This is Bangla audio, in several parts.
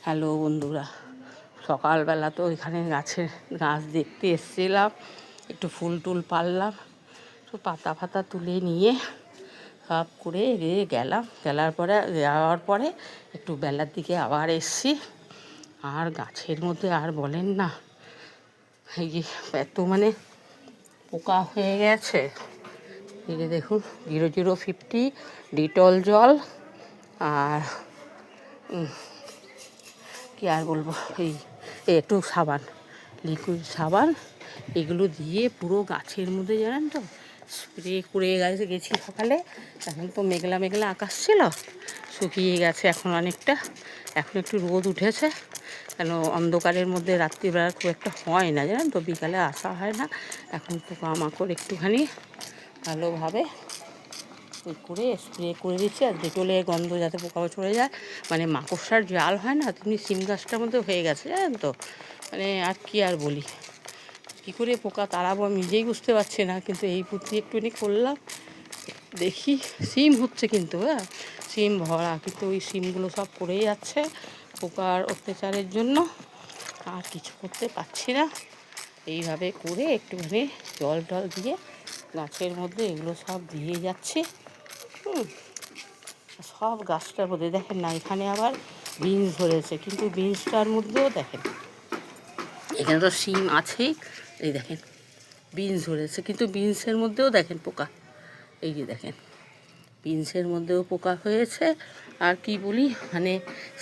হ্যালো বন্ধুরা, সকালবেলা তো এখানে গাছ দেখতে এসেছিলাম, একটু ফুল টুল পারলাম, তো পাতা ফাতা তুলে নিয়ে সব করে যাওয়ার পরে একটু বেলার দিকে আবার এসছি। আর গাছের মধ্যে আর বলেন না, এই যে এত পোকা হয়ে গেছে। এই যে দেখুন 0050 ডিটল জল আর কি আর বলবো, একটু সাবান, লিকুইড সাবান, এগুলো দিয়ে পুরো গাছের মধ্যে জানেন তো স্প্রে করে গেছি সকালে। এখন তো মেঘলা মেঘলা আকাশ ছিল, শুকিয়ে গেছে এখন অনেকটা। এখন একটু রোদ উঠেছে, কেন অন্ধকারের মধ্যে রাত্রিবেলা খুব একটা হয় না জানেন তো, বিকালে আসা হয় না। এখন পোকামাকড় একটুখানি ভালোভাবে করে স্প্রে করে দিচ্ছি, আর ডেটলের গন্ধ যাতে পোকা চলে যায়। মাকড়সার জাল হয় না, তুমি সিম গাছটার মধ্যে হয়ে গেছে জানেন তো। আর কি আর বলি, কী করে পোকা তাড়াবো আমি নিজেই বুঝতে পারছি না। কিন্তু এই বুদ্ধি একটুখানি করলাম, দেখি সিম হচ্ছে কিন্তু, সিম ভরা, কিন্তু ওই সিমগুলো সব পড়ে যাচ্ছে পোকার অত্যাচারের জন্য। আর কিছু করতে পারছি না। এইভাবে করে একটুখানি জল টল দিয়ে গাছের মধ্যে এগুলো সব দিয়ে যাচ্ছি। সব গাছটার মধ্যে দেখেন না, এখানে আবার বিনস ধরেছে, কিন্তু বিনসটার মধ্যেও দেখেন এখানে তো শিম আছেই। এই দেখেন বিনস ধরেছে, কিন্তু বিনসের মধ্যেও দেখেন পোকা। এই যে দেখেন বিনসের মধ্যেও পোকা হয়েছে। আর কি বলি,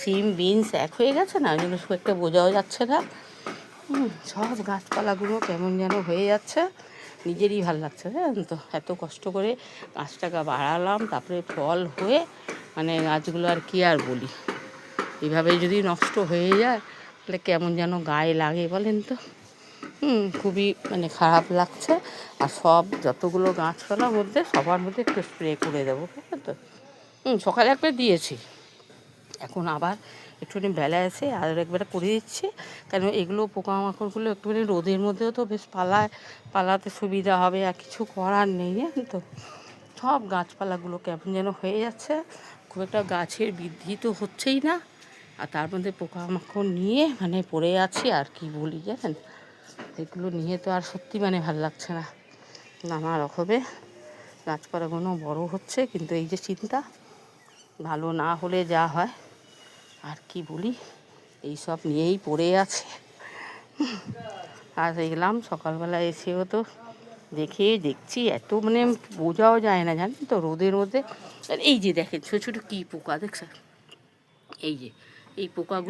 শিম বিনস এক হয়ে গেছে না, ওই জন্য খুব একটা বোঝাও যাচ্ছে না। সব গাছপালাগুলো কেমন যেন হয়ে যাচ্ছে, নিজেরই ভাল লাগছে জানেন তো। এত কষ্ট করে গাছটাকে বাড়ালাম, তারপরে ফল হয়ে গাছগুলো আর কি আর বলি, এভাবে যদি নষ্ট হয়ে যায় তাহলে কেমন যেন গায়ে লাগে বলেন তো। খুবই খারাপ লাগছে। আর সব যতগুলো গাছপালার মধ্যে সবার মধ্যে একটু স্প্রে করে দেবো, বুঝলেন তো। সকালে একবার দিয়েছি, এখন আবার একটুখানি বেলা এসে আর একবার করে দিচ্ছি। কেন এগুলো পোকামাকড়গুলো একটুখানি রোদের মধ্যেও তো বেশ পালাতে সুবিধা হবে, আর কিছু করার নেই জানেন তো। সব গাছপালাগুলো কেমন যেন হয়ে যাচ্ছে, খুব একটা গাছের বৃদ্ধি তো হচ্ছেই না। আর তার মধ্যে পোকামাকড় নিয়ে পড়ে আছি, আর কি বলি জানেন। এগুলো নিয়ে তো আর সত্যি ভালো লাগছে না। নানা রকমে গাছপালাগুলো বড় হচ্ছে, কিন্তু এই যে চিন্তা, ভালো না হলে যা হয়। আর কি বলি, এই সব নিয়েই পড়ে আছে। আর দেখলাম সকালবেলা এসেও তো দেখছি এত বোঝাও যায় না জানেন তো রোদের মধ্যে। এই যে দেখেন ছোটো ছোটো কী পোকা দেখছেন, এই যে এই পোকাগুলো